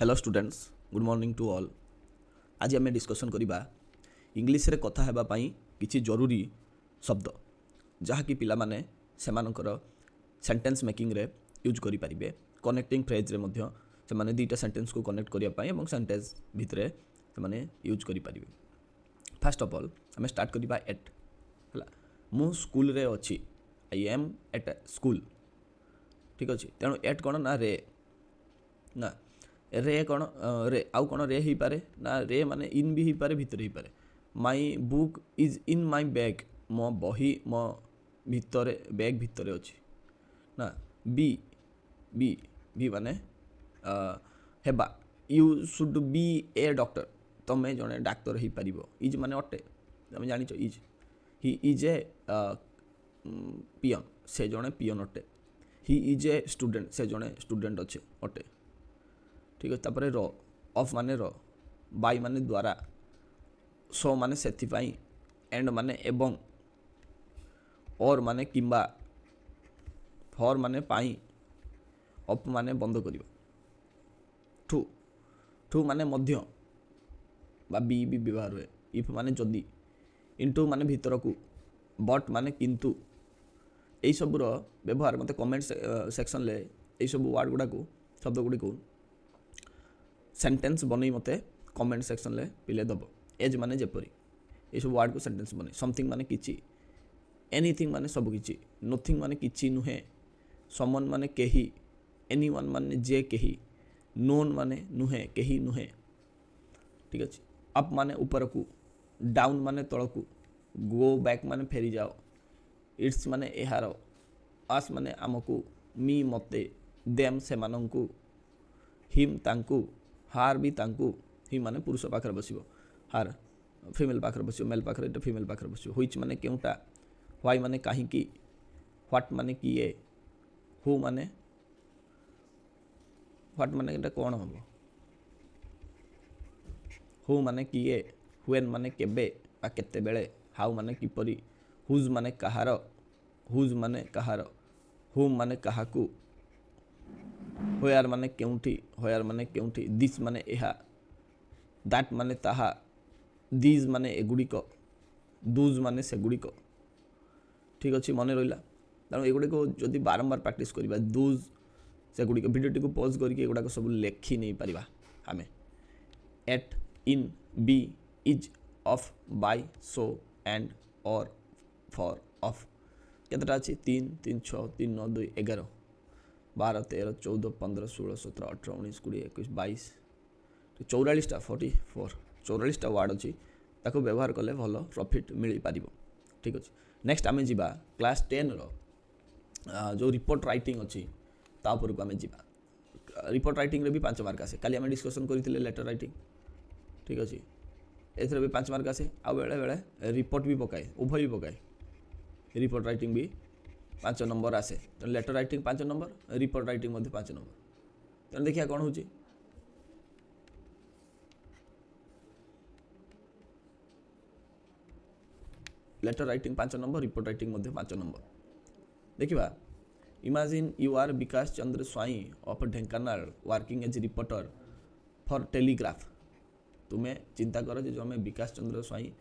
Hello students good morning to all. आज आम discussion करवा इंग्लीश रे कथा हेबा पई किछि जरूरी शब्द जहाँकि पिला माने सेमानकर सेंटेंस मेकिंग रे यूज करि परिबे। कनेक्टिंग फ्रेज रे मध्य से माने दीटा सेंटेंस को कनेक्ट करिया पई एवं सेंटेंस भितरे से माने यूज करि परिबे। फर्स्ट ऑफ ऑल आम स्टार्ट करवा एट हला मु स्कूल रे अछि आई एम एट स्कूल। ठीक अछि तेणु एट कोन ना रे ना रे कौन रे आउ कौन रे ही पारे ना रे माने इन भी ही पारे भितर ही पारे। My book is in my bag मो बही मो भितरे बैग भितरे अच्छी ना। बी बी बी माने हेबा you should be A doctor तमें जड़े डाक्तर हो पार। इज माने अटे तुम जान इज ही इज ए पियन से जड़े पियन अटे। ही इज ए स्टूडेंट से जड़े स्टूडेंट अच्छे अटे। ठीक है तापर र ऑफ माने र बाई माने द्वारा सो माने सेथिपाई एंड माने एवं और माने किंबा फॉर माने पाई अप माने बंद करियो। टू टू माने मध्य बा बी भी व्यवहार हुए। इफ माने जदि इनटू माने भीतर को बट माने किंतु यही सबूर व्यवहार मत कमेंट सेक्शन ले यही सब वर्ड गुड़ा को शब्द गुड़ी को सेंटेंस बन मते कमेंट सेक्शन ले पिले दब। एज माने जेपरी ये सब वर्ड को सेंटेंस बने। समथिंग माने किछि, एनीथिंग माने सब किछि, नथिंग माने किछि नुहे, समन माने केही, एनीवन माने जे केही, नोन माने नुहे केही नुहे। ठीक अछि अप माने ऊपर को, डाउन माने तल को, गो बैक माने फेरी जाओ, इट्स माने एहार, आस माने आमको, मी मते, देम से मानंकु, हिम तांकु, हार भी तांकु। ही माने पुरुष पाखर बसिबो, हार female Pakhar बसिबो, mail Pakhar Etah female Pakhar बसिबो। Which माने केउटा, व्हाई माने काहे की, व्हाट माने किए, हु माने व्हाट माने एटा कोन हबो, हु माने किए, व्हेन माने केबे बा केते बेले, हाउ माने किपरि, हुज माने कहार, हुज माने कहार, हुम माने काहाकू, होयार माने केउठी, होयार माने केउठी, दिस माने एहा, दैट माने ताहा, दीज माने एगुड़िक, दूज माने सेगुड़िक। ठीक अच्छे मन रहा तेणु एगुड़िक जदि बारंबार प्रैक्टिस करवा दूज सेगुड़िक भिडियो को पॉज करके एगुड़ाक सब लेखि नहीं पारिबा आमे। At in be is of by so and or for of केतटा अच्छी 3 3 6 3 9 2 11 12 13 14 15 16 17 18 19 20 21 22 44टा 44 44टा वार्ड अच्छी ताको व्यवहार कले भल प्रॉफिट मिल पार। ठीक अच्छे नेक्स्ट आम जा क्लास 10 जो रिपोर्ट राइटिंग अच्छी तापर को आम जा। रिपोर्ट राइटिंग रे भी 5 मार्क आसे काली आम डिस्कसन करते लेटर राइटिंग। ठीक अच्छे एथर भी 5 मार्क आसे आ बेले बेले रिपोर्ट भी पकाए उभय भी पकाए। रिपोर्ट राइटिंग भी 5 नंबर आसे तो letter writing 5 number report writing 5 number. तेनाली देखिए कौन हो letter writing 5 number report writing 5 number. देखिबा imagine you are Vikas Chandra Swain of Dhenkanal working as reporter for Telegraph. तुम्हें चिंता कर जो हमें Vikas Chandra Swain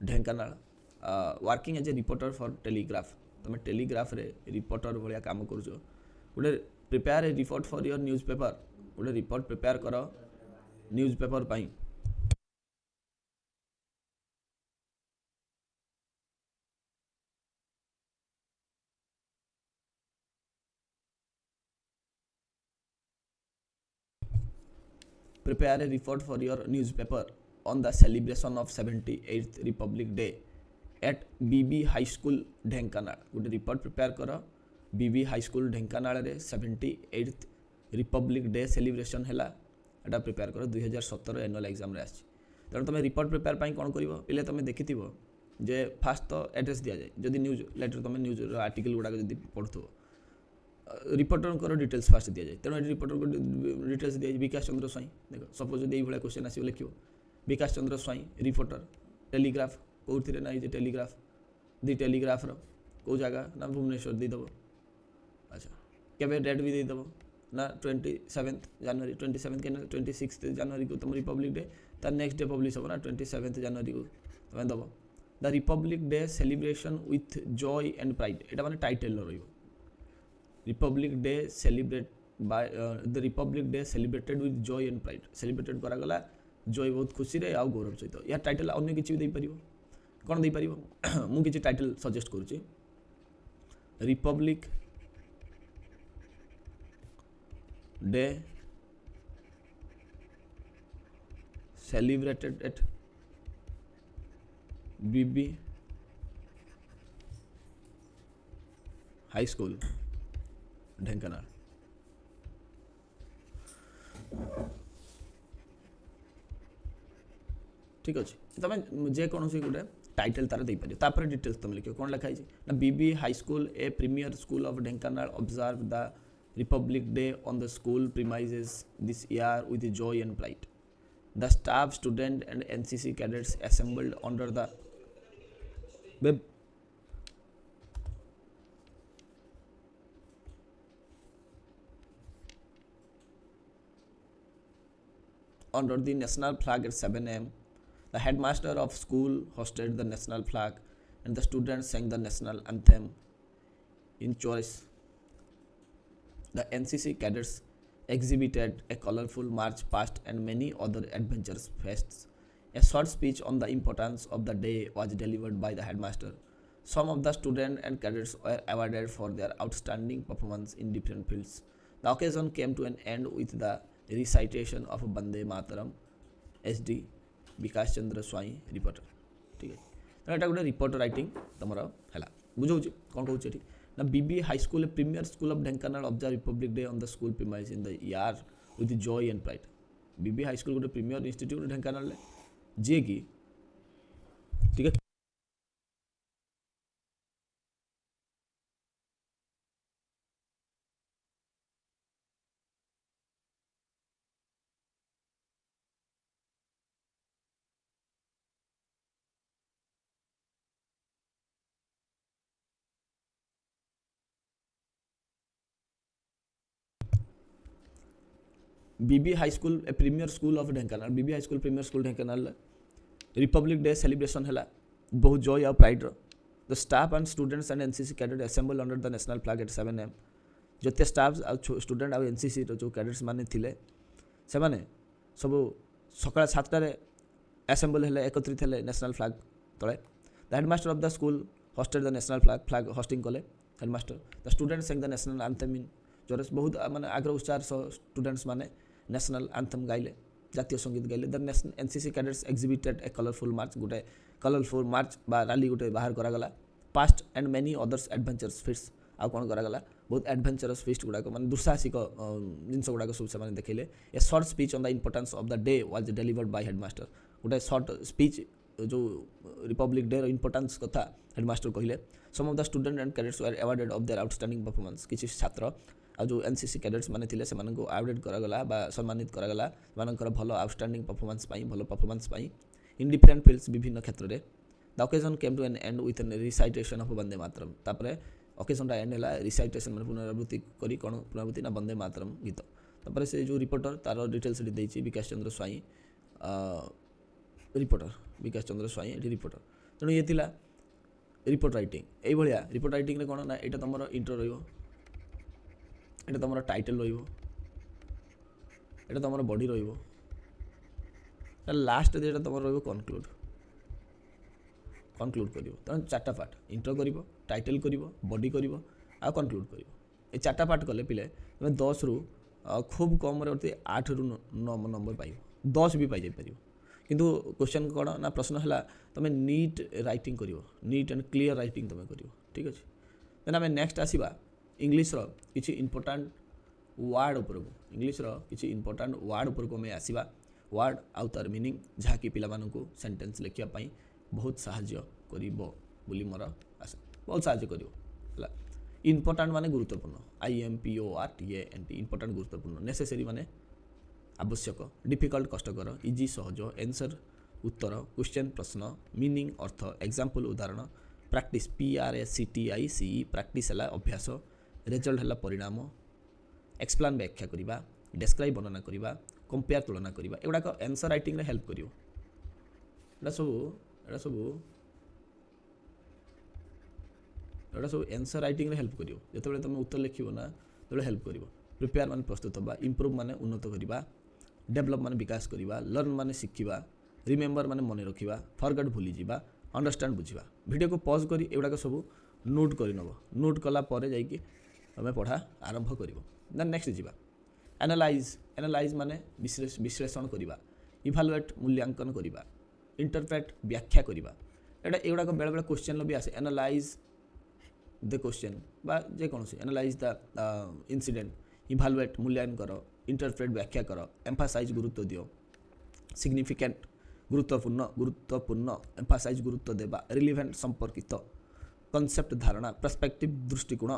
Dhenkanal working as a reporter for Telegraph तुम टेलीग्राफ रे रिपोर्टर भाया काम कर गोटे prepare a report for your newspaper गोटे रिपोर्ट प्रिपेयर कर news paper pi. Prepare a report for your newspaper on the celebration of 78th Republic Day at BB High School Dhenkanal. गोटे report prepare कर बीबी high school Dhenkanal रे 78th Republic Day celebration है एटा prepare कर 2017 annual exam रे आछि। तेणु तुम report prepare पाई कौन कर पे तुम देखि जे फास्ट तो एड्रेस दि जाए जदि न्यूज लेटर तुम न्यूज आर्टिकल गुड़ाक जब पढ़ुव रिपोर्टर डिटेल्स फास्ट दि जाए। तेणु रिपोर्टर को डिटेल्स दिए विकास चंद्र स्वाई देख सपोज जब ये क्वेश्चन आस लिख विकास चंद्र स्वाई रिपोर्टर टेलीग्राफ कौन ना ये टेलीग्राफ दि टेलीग्राफ कौ जगह ना भुवनेश्वर देदेव। अच्छा केवे डेट भी देदेव ना 27 जनवरी 27 के 26 जनवरी को तुम रिपब्लिक डे तार नेक्स्ट डे पब्लिश हो ना 27 जनवरी को तुम दब the Republic Day celebration with joy and pride एटा माने टाइटल रहिबो Republic day celebrate by the Republic day celebrated with joy and pride celebrated करा गला जॉय बहुत खुशी रे आ गौरव सहित या टाइटल अन्य किछि भी दे परिबो कोन दे परिबो मु किछि टाइटल सजेस्ट करूची Republic day celebrated at BB High School Dhenkanal ठीक अच्छे तुम जेकोसी गोटे टाइटल तार दे पार तापर डिटेल्स तुम लिख कौन लिखाई ना BB high school a premier school of Dhenkanal observe the Republic Day on the school premises this year with joy and pride the staff, student and NCC cadets assembled under the national flag at 7 a.m. The headmaster of school hosted the national flag and the students sang the national anthem in chorus. The NCC cadets exhibited a colorful march past and many other adventurous feats. A short speech on the importance of the day was delivered by the headmaster. Some of the students and cadets were awarded for their outstanding performance in different fields. The occasion came to an end with the recitation of Bande Mataram. SD Vikas Chandra Swain reporter ठीक है तो यहाँ गोटे report writing तुम है बुझे कौन कौन ना BB high school premier school of Dhenkanal observe Republic Day on the school premise in the year with joy and pride BB high school गोटे प्रीमियर इंस्टीट्यूट ढेंकानाल जी कि ठीक है BB high school a premier school of Dhenkanal BB high school premier school Dhenkanal Republic Day celebration है बहुत joy और pride the staff and students and NCC cadet assemble under the national flag eight 7 AM जिते staff student आउ NCC जो cadets माने थिले से माने सब सकाळ 7टारे असेंबल हेले एकत्रित हेले नेशनल फ्लैग तले the headmaster of the school hoisted the national flag hoisting कले headmaster the students sang the national anthem in chorus बहुत माने आग्रह उत्साह स्टूडेंट्स माने नेशनल एंथम गाइले जातीय संगीत गाइले the national NCC cadets exhibited a colourful march गोटे कलरफुल मार्च बा रैली गोटे बाहर करागला past and many others adventurous feats आउ कौन करागला बहुत एडवेंचरस फिस्ट गुड़ाक माने दुस्साहसिक जिनस गुड़ाक सब से देखले a short speech on the importance of the day was delivered by headmaster गोटे शॉर्ट स्पीच जो रिपब्लिक डे इंपोर्टेंस कथा हेडमास्टर कहले some of the student and cadets were awarded of their outstanding performance किसी छात्र आ जो NCC cadets माने थिले सेमान को अवार्डेड करागला बा सम्मानित करागला मानकर भलो आउटस्टैंडिंग परफॉर्मेंस पाई भलो परफॉर्मेंस पाई इन डिफरेंट फील्ड्स विभिन्न क्षेत्र रे the occasion came to an end with an recitation of Vande Mataram तापरे ओकेजन एंड है रिसाइटेशन मैं पुनरावृत्ति करी कौन पुनरावृत्ति ना वंदे मातरम गीत तापर से जो रिपोर्टर तार डिटेल्स देती विकास चंद्र स्वाई रिपोर्टर विकास चंद्र स्वाई ये रिपोर्टर तेणु ये थिला रिपोर्ट राइटिंग ये भाया रिपोर्ट राइटिंग कौन ना यहाँ तुम इंट्रो रहा तुम टाइटल रहा तुम बॉडी लास्ट जो तुम रनक्लूड कनक्लूड कर तेना चार्टा पार्ट इंट्रो कर टाइटल कर बॉडी कर कनक्लूड कर ये चार्टा पार्ट कले पिले तुम 10 रु खूब कम 8 रु 9 नंबर पाइब 10 भी पाई जापर किंतु क्वेश्चन कौन ना प्रश्न है तुम नीट राइटिंग कर नीट एंड क्लीयर राइटिंग तुम कर ठीक अच्छे देन आम नेक्स्ट आसवा इंग्लिश किसी इंपोर्टाट वार्ड उपरको इंग्लिश किसी इंपोर्टाट वार्ड उपरको आम आसवा वार्ड आउ तार मीनिंग जहाँकि पिलामानंकु सेंटेंस लिखापी बहुत साहाय्य करिबो बोली मोर आशा बहुत साहाय्य करिबो इंपोर्टाट माने गुरुत्वपूर्ण IMPORTANT इंपोर्टाट गुरुत्वपूर्ण नेसेसरी माने आवश्यक डिफिकल्ट कष्टकर इजी सहज एंसर उत्तर क्वेश्चन प्रश्न मीनिंग अर्थ एग्जांपल उदाहरण प्रैक्टिस PRACTICE प्रैक्टिस है अभ्यास रिजल्ट है परिणाम एक्सप्लेन व्याख्या करवा, डेस्क्राइब वर्णना करवा, कंपेयर तुलना करवा, एगुड़ाक आंसर राइटिंग रे हेल्प करियो। एटा सब आंसर राइटिंग रे हेल्प करियो। जेतेबेले तुम उत्तर लिखिबो ना तेबेले हेल्प करियो। प्रिपेयर माने प्रस्तुत होबा, इंप्रूव माने उन्नत करवा, डेवलप माने विकास करवा, लर्न माने शिखिबा, रिमेम्बर माने मन रखिबा, फॉरगेट भूली जीवा, अंडरस्टैंड बुझिबा। वीडियो को पॉज करी एगुड़ाक सब नोट कर नब। नोट कला परे जाइकी तुम पढ़ा आरंभ करिवो। देन नेक्स्ट जीवा एनालाइज। एनालाइज माने विश्लेषण करवा, इभालुएट मूल्यांकन करवा, इंटरप्रेट व्याख्या करवा। एगुड़ाक बेले बेले क्वेश्चन भी आसे। एनालाइज द क्वेश्चन बा जेकोसी एनालाइज द इंसिडेंट, इभालुएट मूल्यांकन कर, इंटरप्रेट व्याख्या कर, एम्फासाइज गुरुत्व दियो, सिग्निफिकेंट गुरुत्वपूर्ण एम्फासाइज गुरुत्व देवा, रिलेवेंट संपर्कित, कॉन्सेप्ट धारणा, पर्सपेक्टिव दृष्टिकोण है।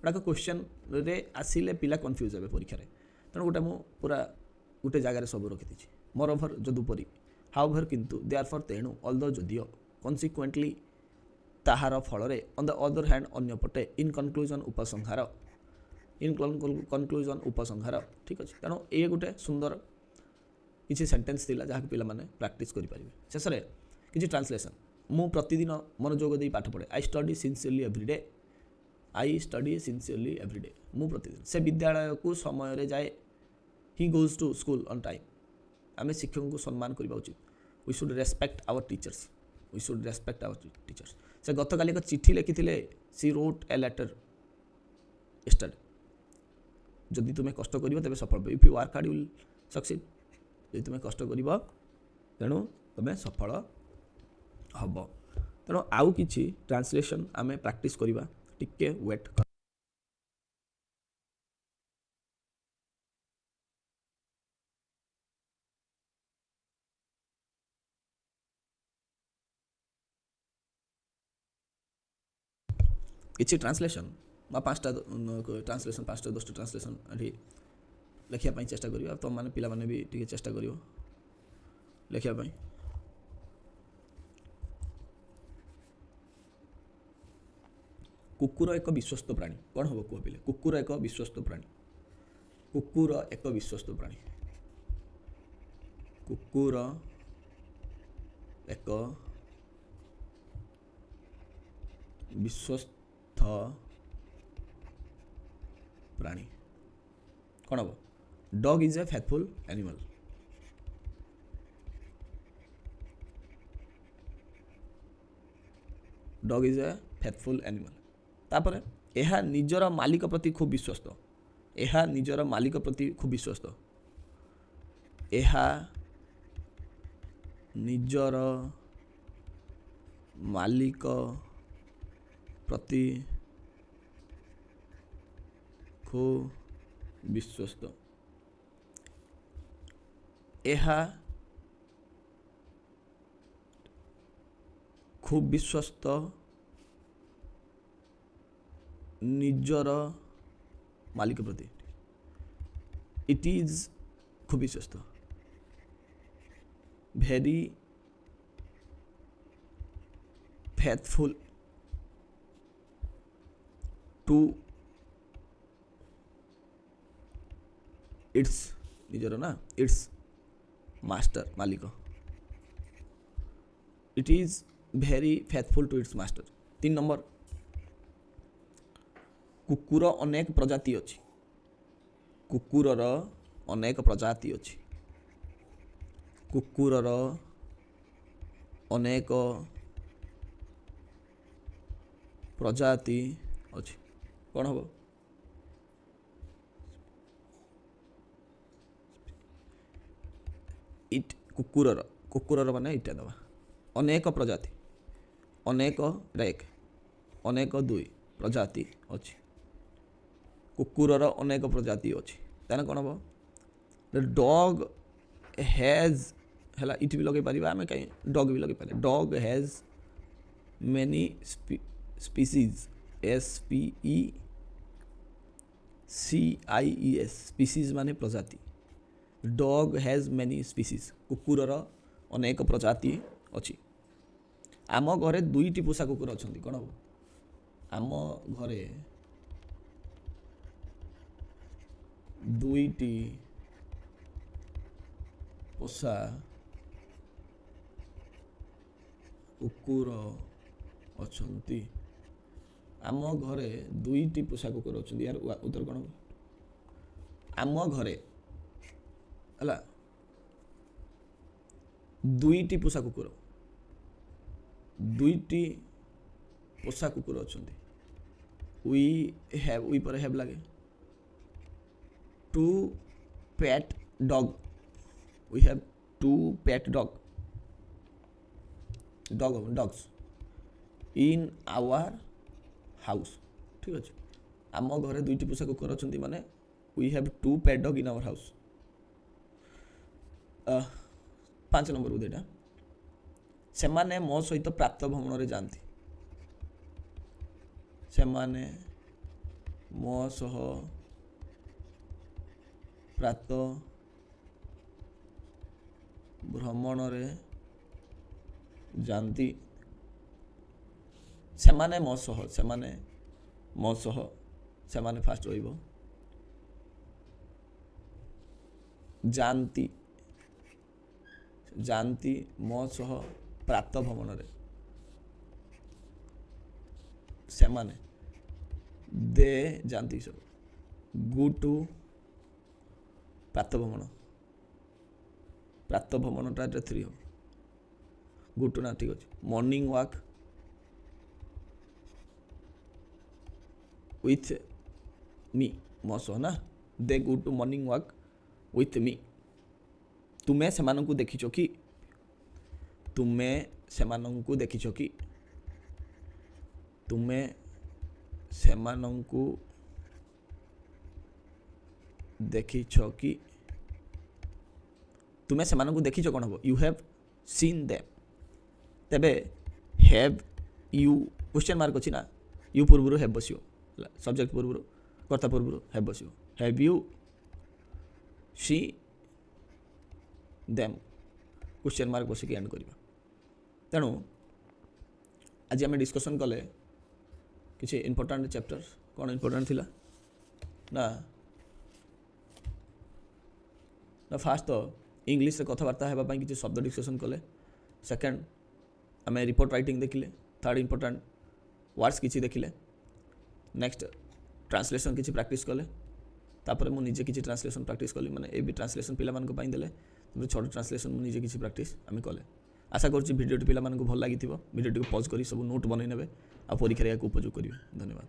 गुड़ाक क्वेश्चन रे आसिले पिला कन्फ्यूज हे परीक्षा रे। तेणु गोटे मु पूरा गोटे जगार सब रखी मोरओवर जदुपरी हाउएवर किंतु देयरफॉर तेणु ऑल्दो जदियो कन्सिक्वेंटली ताहार फल ऑन द अदर हैंड अन्यपटे इन कनक्लूजन उपसंहार ठीक अच्छे। तेणु ये गोटे सुंदर किसी सेंटेंस थिला जहाँ पिला माने प्रैक्टिस करि परिबे। शेष रे किसी ट्रांसलेशन मु प्रतिदिन मनोयोग दे पाठ पढ़े। I study sincerely everyday. मु प्रतिदिन से विद्यालय को समय रे जाए। He goes to school on time. आम शिक्षक को सम्मान करवा उचित। We should respect our teachers. से गतकाली एक चिठी लिखी she wrote a letter yesterday. जदि तुम्हें कष्ट कर तेज सफल। If you work hard you will succeed. जदि तुम्हें कष्ट कर तेणु तुम्हें सफल हम। तेणु आउ किछि ट्रांसलेशन आम प्रैक्टिस करवा। टिके वेट कर। किछि ट्रांसलेशन बा 5टा ट्रांसलेशन 5टा 10टा ट्रांसलेशन अभी लिखापी चेष्टा करियो। तुम मैंने पिला माने भी टिके चेष्टा करियो लिखापी। कुकुर एक विश्वस्त प्राणी। कौन हम कह पिले? कुकुर एक विश्वस्त प्राणी। कुकुर एक विश्वस्त प्राणी। कुकुर एक विश्वस्त प्राणी। कौन हम? Dog is a faithful animal. Dog is a faithful animal. तापर यह निजर मालिक प्रति खूब विश्वस्त। यह निजर मालिक प्रति खूब विश्वस्त। यह निजर मालिक प्रति खूब विश्वस्त। यह खूब विश्वस्त निजर मालिक प्रति। इट इज खूब विश्वस्त। वेरी फेथफुल टू इट्स निजर ना इट्स मास्टर मालिक। It is very faithful to its master. 3 number कुकुर अनेक प्रजाति अच्छी। कुकुरर अनेक प्रजाति अच्छी। कुकुरर अनेक प्रजाति अच्छी। कौन हम? इट कुकुरर माने इटा दबा। अनेक प्रजाति। अनेक एक अनेक 2 प्रजाति अच्छी। कुकुरर अनेक प्रजाति अच्छी। ताने कौन हम? द डॉग हैज है इट भी लगे पार। आम कहीं डॉग भी लगे पारे। Dog has many species. SPECIES species माने प्रजाति। Dog has many species. कुकुरर अनेक प्रजाति अच्छी। आम घरे 2टी पोषा कुकुर अच्छा। कौन हम? आम घरे ଦୁଇଟି ପୋଷା କୁକୁର ଅଛନ୍ତି। ଆମ ଘରେ ଦୁଇଟି ପୋଷା କୁକୁର ଅଛନ୍ତି। यार ଉତ୍ତର କ'ଣ ହେବ? ଆମ ଘରେ ହେଲା ଦୁଇଟି ପୋଷା କୁକୁର ଅଛନ୍ତି। वी पर हैव लगे two pet dog. We have two pet dogs in our house. ठीक अच्छे आम घरे दुईटी पोषा कुकुर अच्छा माने we have two pet dog in our house. 5 number उदेटा से माने मो सहित प्रातः भ्रमण रे जाती। सेमाने मो सह प्रातः भ्रमण रे जाती। सेमाने मो सह सेमाने फास्ट रहिबो जानती मो सह प्रातः भ्रमण रे सेमाने दे जानती सब गो टू प्रातः भ्रमणटा 3 हो गो टू ना। ठीक अच्छे मॉर्निंग वॉक विथ मी मो सह ना दे go to morning walk with me. तुम्हें सेमानंकु देखिछो कि तुम्हें सेमानंकु देखिछो कि तुम्हें सेमानंकु देखिछो कि तुम्हें सेमानंकु देखिछो कौन हो यू हैव सीन देम। तेबे हैव यू क्वेश्चन मार्क अच्छी ना यू पूर्व हैव बसियो सब्जेक्ट पूर्व कर्ता पूर्व हैव बसियो have you see them question mark बसिक एंड करवा। तेणु आज आम डिस्कसन कले किसी इंपोर्टाट चैप्टर कौन इंपोर्टाट थिला ना फास्ट तो इंग्लिश रे कथबार्ता होगापी किसी शब्द डिस्कसन कले। सेकेंड आम रिपोर्ट राइटिंग देखिले। थर्ड इंपोर्टाट वर्ड्स किसी देखिले। नेक्स्ट ट्रांसलेशन किसी प्रैक्टिस कले। तापर मुझे निजे किसी ट्रांसलेशन प्रैक्टिस कली माने ए भी ट्रांसलेशन पिला मानक पई देले छोट ट्रांसलेशन मुझे किसी प्रैक्टिस आम कले। आशा करुँच भिडियोटी पिला मानक भल लगी भिडियोटी को पॉज कर सब नोट बनई ने आ परीक्षा उपयोग करेंगे। धन्यवाद।